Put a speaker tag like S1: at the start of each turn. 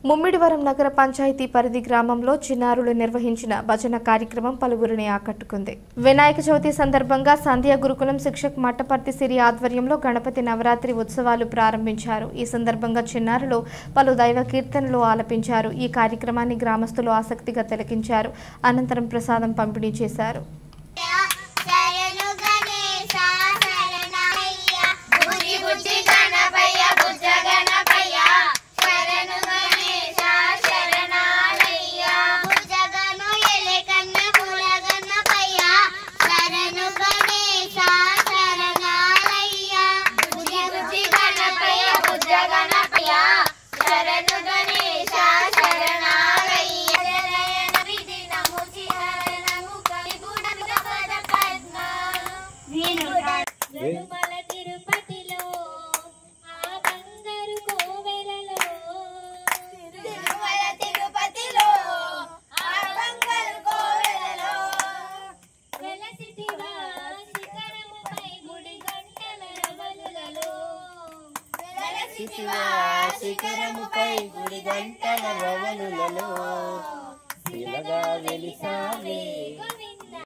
S1: ముమ్మిడివరం నగర పంచాయతీ పరిధి గ్రామంలో చిన్నారులు నిర్వహించిన భజన కార్యక్రమం పలువురిని ఆకట్టుకుంది. వినాయక చవితి సందర్భంగా సంధ్యా గురుకులం శిక్షక్ మట్టపర్తి సిరి ఆధ్వర్యంలో గణపతి నవరాత్రి ఉత్సవాలు ప్రారంభించారు. ఈ సందర్భంగా చిన్నారులు పలు దైవ కీర్తనలు ఆలపించారు. ఈ కార్యక్రమాన్ని గ్రామస్తులు ఆసక్తిగా తిలకించారు. అనంతరం ప్రసాదం పంపిణీ చేశారు.
S2: శిఖరముపై గుడి గంటల రవలులలో శిలగా వెలిసావే